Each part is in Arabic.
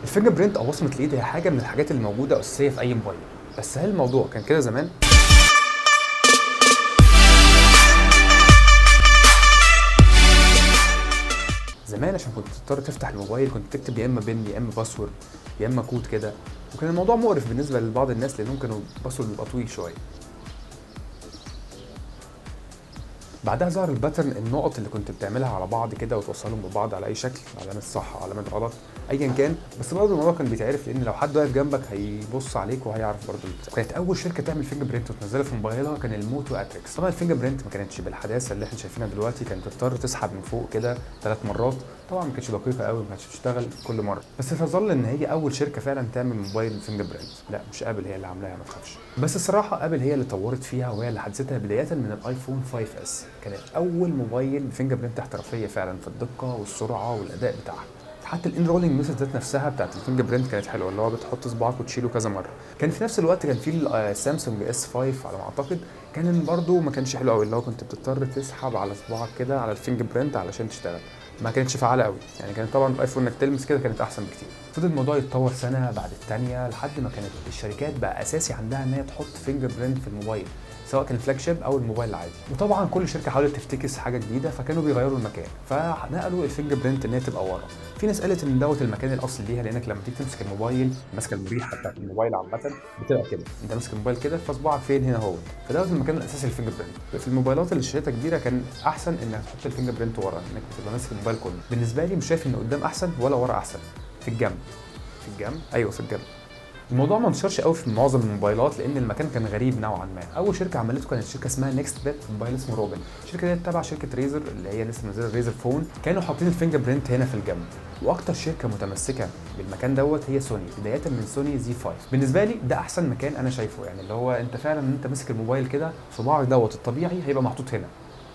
الفينجر برينت او بصمه الايد هي حاجه من الحاجات اللي موجوده اساسيه في اي موبايل، بس هل الموضوع كان كده زمان؟ زمان عشان كنت تضطر تفتح الموبايل كنت تكتب يا اما بن يا اما باسورد يا اما كود كده، وكان الموضوع مقرف بالنسبه لبعض الناس لانهم كانوا الباسورد بيبقى طويل شويه. بعدها ظهر الباترن، النقط اللي كنت بتعملها على بعض كده وتوصلهم ببعض على اي شكل، علامه صح او علامه غلط ايا كان، بس برضه الموضوع كان بيتعرف لان لو حد واقف جنبك هيبص عليك وهيعرف برضه. كانت اول شركه تعمل فينجر برينت وتنزلها في موبايلها كان الموتو اتريكس. طبعا الفينجر برينت ما كانتش بالحداثه اللي احنا شايفينها دلوقتي، كانت تضطر تسحب من فوق كده 3 مرات، طبعا ما كانتش دقيقه قوي، ما كانتش بتشتغل كل مره، بس تظل ان هي اول شركه فعلا تعمل موبايل فينجر برينت. لا مش ابل هي اللي عاملاها، ما تخافش. بس الصراحه ابل هي اللي طورت فيها وهي اللي حدثتها بدايه من الايفون 5 اس. كانت اول موبايل بفينجر برينت احترافيه فعلا في الدقه والسرعه والاداء بتاعها. حتى الانرولينج ميثود ذات نفسها بتاعت الفينجر برينت كانت حلوه، اللي هو بتحط صباعك وتشيله كذا مره. كان في نفس الوقت كان في السامسونج اس 5 على ما اعتقد، كان برضو ما كانش حلو قوي، اللي هو كنت بتضطر تسحب على صباعك كده على الفينجر برينت علشان تشتغل، ما كانتش فعاله قوي يعني. كانت طبعا الايفون انك تلمس كده كانت احسن بكتير. فضل الموضوع يتطور سنه بعد الثانيه لحد ما كانت الشركات بقى اساسي عندها ان هي تحط فينجر برينت في الموبايل، سواء كان الفلاج شيب او الموبايل العادي. وطبعا كل شركه حاولت تفتكس حاجه جديده فكانوا بيغيروا المكان، فنقلوا الفينجر برينت ان هي تبقى ورا. في ناس قالت ان دوت المكان الاصلي ليها، لانك لما تيجي تمسك الموبايل، ماسكه المريحه بتاعت الموبايل عامه بتبقى كده، انت ماسك الموبايل كده فصباعك فين هنا هو، فدوت المكان الاساسي للفينجر برينت. في الموبايلات اللي شاشتها كبيره كان احسن انك تحط الفينجر برينت ورا، انك تبقى ماسك الموبايل كله. بالنسبه لي مش شايف ان قدام احسن ولا ورا احسن، في الجنب. في الجنب، ايوه في الجنب. الموضوع ما انتشرش قوي في معظم الموبايلات لان المكان كان غريب نوعا ما. اول شركه عملته كانت شركه اسمها نيكست بت، موبايل اسمه روبن. الشركه دي تبع شركه ريزر اللي هي لسه منزله ريزر فون، كانوا حاطين الفينجر برينت هنا في الجنب. واكتر شركه متمسكه بالمكان دوت هي سوني، بدايه من سوني زي 5. بالنسبه لي ده احسن مكان انا شايفه، يعني اللي هو انت فعلا انت ماسك الموبايل كده صباعك دوت الطبيعي هيبقى محطوط هنا،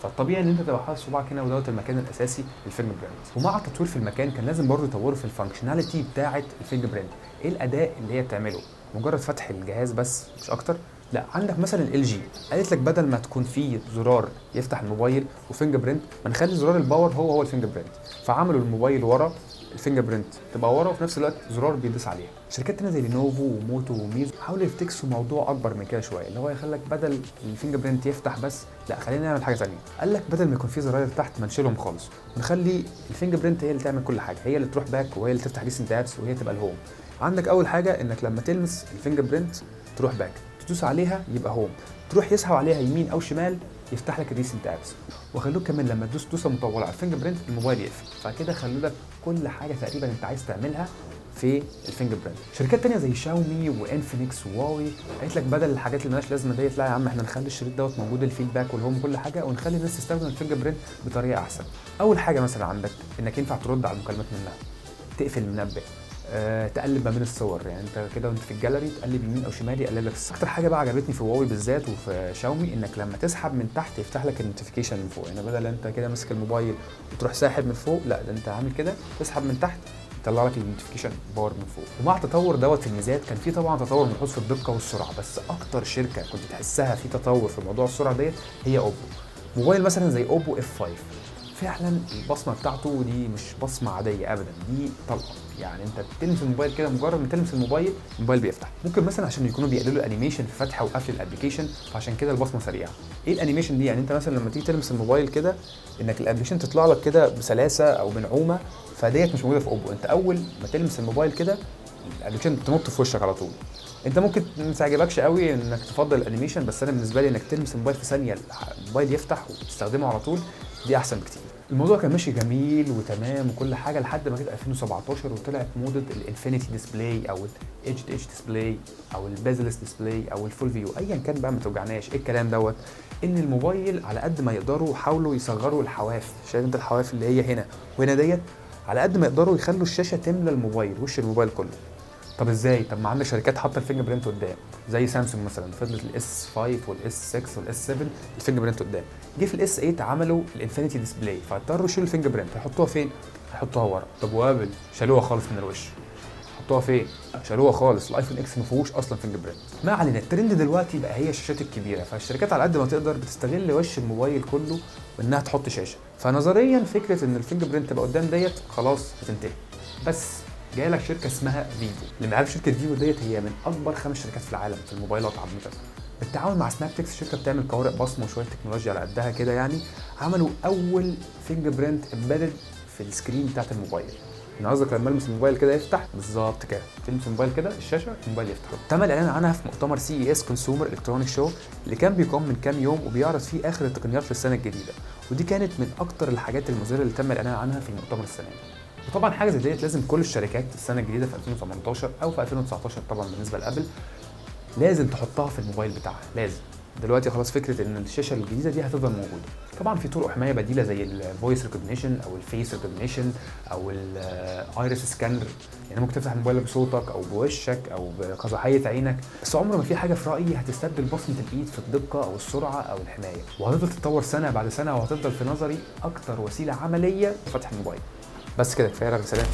فالطبيعي ان انت تبقى حاطط صباعك هنا، ودوت المكان الاساسي للفينجر برينت. ومع التطوير في المكان كان لازم برضه يطوروا في الفانكشناليتي بتاعه الفينجر برينت. ايه الاداء اللي هي بتعمله؟ مجرد فتح الجهاز بس مش اكتر؟ لا، عندك مثلا ال جي قالت لك بدل ما تكون في زرار يفتح الموبايل وفينجر برينت، ما نخلي زرار الباور هو الفينجر برينت. فعملوا الموبايل ورا، الفينجر برينت تبقى ورا وفي نفس الوقت زرار بيدوس عليها. شركات تانية زي لينوفو وموتو وميزو حاولوا يفتكسوا موضوع اكبر من كده شويه، اللي هو يخلك بدل الفينجر برينت يفتح بس، لا خلينا نعمل حاجه ثانيه. قال لك بدل ما يكون في زراير تحت ما نشيلهم خالص ونخلي الفينجر برينت هي اللي تعمل كل حاجه، هي اللي تروح باك وهي اللي تفتح ريسنت ابس وهي تبقى الهوم. عندك اول حاجه انك لما تلمس الفينجر برينت تروح باك، تدوس عليها يبقى هوم، تروح يسحب عليها يمين او شمال يفتح لك الريسنت ابس. وخلوك كمان لما تدوس دوسه مطوله على الفينجر برينت الموبايل يقفل، فكده خلوا لك كل حاجه تقريبا انت عايز تعملها في الفينجر برينت. شركات تانية زي شاومي وانفينكس وواوي قالت لك بدل الحاجات اللي مالهاش لازمه ديت، لا يا عم احنا نخلي الشريط دوت موجود الفيدباك والهوم كل حاجه، ونخلي الناس تستخدم الفينجر برينت بطريقه احسن. اول حاجه مثلا عندك انك ينفع ترد على المكالمات منها، تقفل المنبه، تقلب ما بين الصور، يعني انت كده وانت في الجاليري تقلب يمين او شمال يقلب لك. اكتر حاجه بقى عجبتني في هواوي بالذات وفي شاومي انك لما تسحب من تحت يفتح لك النوتيفيكيشن من فوق، يعني بدل انت كده ماسك الموبايل وتروح ساحب من فوق، لا ده انت عامل كده تسحب من تحت يطلع لك النوتيفيكيشن بار من فوق. ومع التطور دوت في الميزات كان في طبعا تطور ملحوظ في الدقه والسرعه، بس اكتر شركه كنت تحسها في تطور في موضوع السرعه ديت هي اوبو. موبايل مثلا زي اوبو اف 5 فعلا البصمه بتاعته دي مش بصمه عاديه ابدا، دي طلقه. يعني انت بتلمس الموبايل كده، مجرد ما تلمس الموبايل بيفتح. ممكن مثلا عشان يكونوا بيقللوا الانيميشن في فتح وقفل الابلكيشن، فعشان كده البصمه سريعه. ايه الانيميشن دي؟ يعني انت مثلا لما تيجي تلمس الموبايل كده انك الابلكيشن تطلع لك كده بسلاسه او بنعومه، فديت مش موجوده في اوبو. انت اول ما تلمس الموبايل كده الابلكيشن تنط في وشك على طول. انت ممكن ما تعجبكش قوي انك تفضل الانيميشن، بس انا بالنسبه لي انك تلمس الموبايل في ثانيه الموبايل يفتح وتستخدمه على طول دي احسن بكتير. الموضوع كان ماشي جميل وتمام وكل حاجه لحد ما جت 2017 وطلعت موضه الانفينيتي ديسبلاي او الاتش دي اتش ديسبلاي او البازلس ديسبلاي او الفول فيو، ايا كان بقى ما توجعناش ايه الكلام دوت. ان الموبايل على قد ما يقدروا حاولوا يصغروا الحواف، شايف انت الحواف اللي هي هنا وهنا ديت، على قد ما يقدروا يخلوا الشاشه تملى الموبايل، وش الموبايل كله. طب ازاي؟ طب ما عندك شركات حاطه الفينجر برينت قدام زي سامسونج مثلا، فضلت الاس 5 والاس 6 والاس 7 الفينجر برينت قدام. جه في الاس 8 عملوا الانفينيتي ديسبلاي فاضطروا يشيلوا الفينجر برينت، هيحطوها فين؟ هيحطوها ورا. طب وابل شالوها خالص من الوش، حطوها فين؟ شالوها خالص. الايفون اكس ما فيهوش اصلا فينجر برينت. ما علينا، الترند دلوقتي بقى هي الشاشات الكبيره، فالشركات على قد ما تقدر بتستغل وش الموبايل كله وانها تحط شاشه. فنظريا فكره ان الفينجر برينت تبقى قدام ديت خلاص هتنتهي، بس جايه لك شركه اسمها فيفو. اللي ما يعرفش شركه فيفو ديت، هي من اكبر 5 شركات في العالم في الموبايلات عامه. بالتعاون مع سنابتكس، شركه بتعمل قوارئ بصمه وشويه تكنولوجيا على قدها كده يعني، عملوا اول فينجر برينت امبيدد في السكرين بتاعت الموبايل. انا قصدك لما المس الموبايل كده يفتح بالظبط كده، تلمس الموبايل كده الشاشه الموبايل يفتح. تم الاعلان عنها في مؤتمر CES كونسيومر الكترونيك شو اللي كان بيقام من كام يوم، وبيعرض فيه اخر التقنيات للسنه الجديده. ودي كانت من اكتر الحاجات المذهله اللي تم الاعلان عنها في المؤتمر السنه دي. وطبعا حاجه زي ديت لازم كل الشركات السنه الجديده في 2018 او في 2019 طبعا بالنسبه لابل لازم تحطها في الموبايل بتاعها. لازم دلوقتي خلاص فكره ان الشاشه الجديده دي هتفضل موجوده. طبعا في طرق حمايه بديله زي الفويس ريكوجنيشن او الفيس ريكوجنيشن او الايريس سكانر، يعني ممكن تفتح الموبايل بصوتك او بوشك او بقزحيه عينك، بس عمر ما في حاجه في رايي هتستبدل بصمه الايد في الدقه او السرعه او الحمايه، وهتفضل تتطور سنه بعد سنه، وهتفضل في نظري اكتر وسيله عمليه لفتح الموبايل. بس كده كفايه رغي، سلام.